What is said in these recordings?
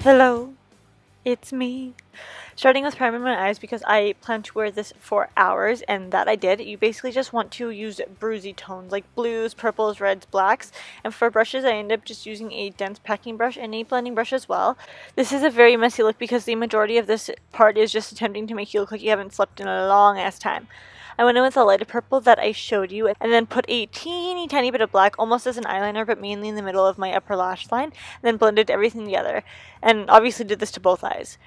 Hello, it's me. Starting with priming my eyes because I plan to wear this for hours, and that I did. You basically just want to use bruisey tones like blues, purples, reds, blacks, and for brushes I end up just using a dense packing brush and a blending brush as well. This is a very messy look because the majority of this part is just attempting to make you look like you haven't slept in a long ass time. I went in with a lighter purple that I showed you and then put a teeny tiny bit of black almost as an eyeliner, but mainly in the middle of my upper lash line, and then blended everything together, and obviously did this to both eyes.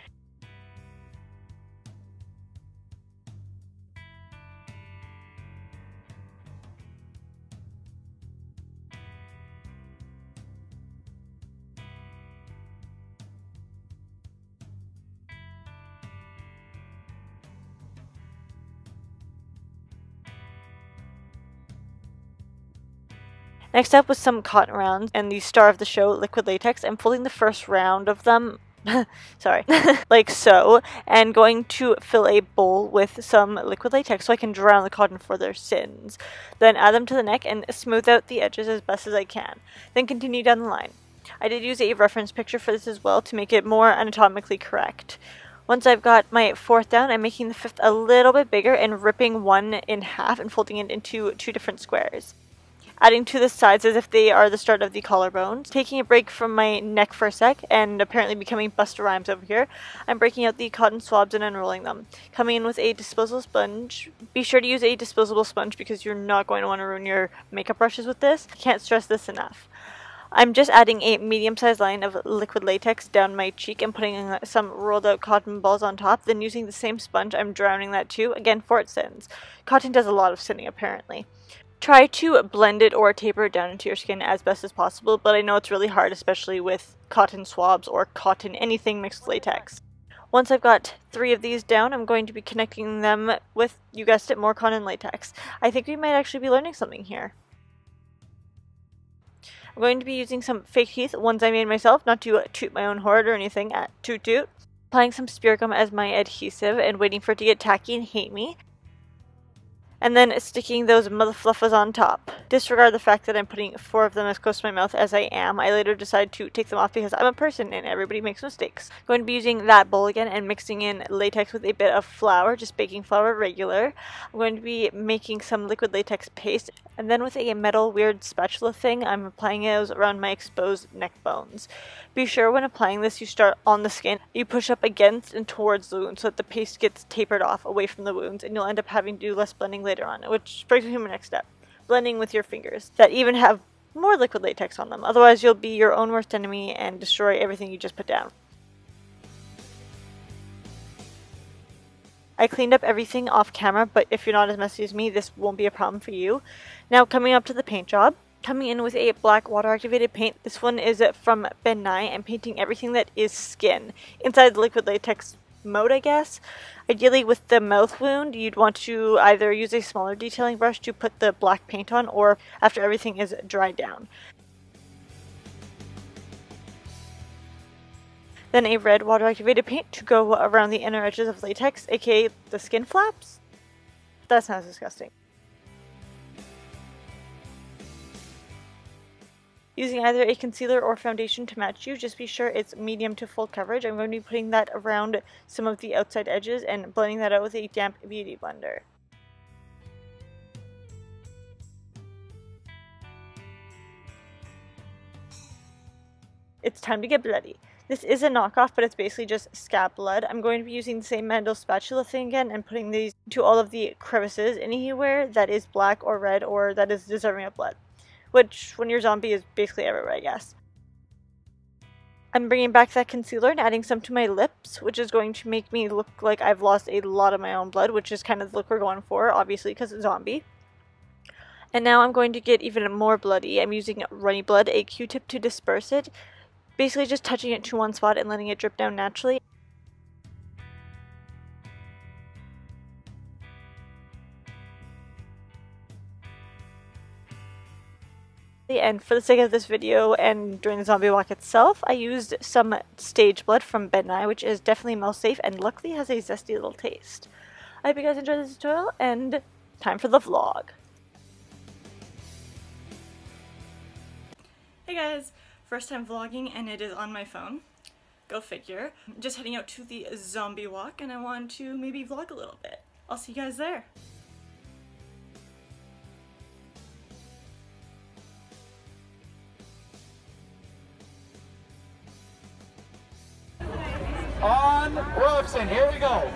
Next up was some cotton rounds and the star of the show, liquid latex. I'm folding the first round of them, sorry, like so, and going to fill a bowl with some liquid latex so I can drown the cotton for their sins. Then add them to the neck and smooth out the edges as best as I can. Then continue down the line. I did use a reference picture for this as well to make it more anatomically correct. Once I've got my fourth down, I'm making the fifth a little bit bigger and ripping one in half and folding it into two different squares. Adding to the sides as if they are the start of the collarbones. Taking a break from my neck for a sec, and apparently becoming Busta Rhymes over here, I'm breaking out the cotton swabs and unrolling them. Coming in with a disposable sponge. Be sure to use a disposable sponge because you're not going to want to ruin your makeup brushes with this. Can't stress this enough. I'm just adding a medium-sized line of liquid latex down my cheek and putting some rolled out cotton balls on top. Then using the same sponge, I'm drowning that too, again for its sins. Cotton does a lot of sinning apparently. Try to blend it or taper it down into your skin as best as possible, but I know it's really hard, especially with cotton swabs or cotton anything mixed with latex. Once I've got 3 of these down, I'm going to be connecting them with, you guessed it, more cotton latex. I think we might actually be learning something here. I'm going to be using some fake teeth, ones I made myself, not to toot my own horn or anything, toot toot. Applying some spear gum as my adhesive and waiting for it to get tacky and hate me. And then sticking those mother fluffers on top. Disregard the fact that I'm putting 4 of them as close to my mouth as I am. I later decide to take them off because I'm a person and everybody makes mistakes. Going to be using that bowl again and mixing in latex with a bit of flour, just baking flour regular. I'm going to be making some liquid latex paste, and then with a metal weird spatula thing, I'm applying those around my exposed neck bones. Be sure when applying this you start on the skin. You push up against and towards the wound so that the paste gets tapered off away from the wounds, and you'll end up having to do less blending later on, which brings me to my next step. Blending with your fingers that even have more liquid latex on them, otherwise you'll be your own worst enemy and destroy everything you just put down. I cleaned up everything off camera, but if you're not as messy as me, this won't be a problem for you. Now coming up to the paint job. Coming in with a black water activated paint. This one is from Nye. I'm painting everything that is skin inside the liquid latex mode, I guess. Ideally with the mouth wound, you'd want to either use a smaller detailing brush to put the black paint on, or after everything is dried down. Then a red water activated paint to go around the inner edges of latex, aka the skin flaps. That sounds disgusting. Using either a concealer or foundation to match you, just be sure it's medium to full coverage. I'm going to be putting that around some of the outside edges and blending that out with a damp beauty blender. It's time to get bloody. This is a knockoff, but it's basically just Scab blood. I'm going to be using the same Mandel spatula thing again and putting these to all of the crevices anywhere that is black or red or that is deserving of blood. Which, when you're zombie, is basically everywhere, I guess. I'm bringing back that concealer and adding some to my lips, which is going to make me look like I've lost a lot of my own blood, which is kind of the look we're going for, obviously, because it's zombie. And now I'm going to get even more bloody. I'm using runny blood, a Q-tip to disperse it, basically just touching it to one spot and letting it drip down naturally. And for the sake of this video and during the zombie walk itself, I used some Stage Blood from Nye, which is definitely mouth safe and luckily has a zesty little taste. I hope you guys enjoyed this tutorial, and time for the vlog. Hey guys, first time vlogging and it is on my phone. Go figure. I'm just heading out to the Zombie Walk and I want to maybe vlog a little bit. I'll see you guys there. On Robson, here we go.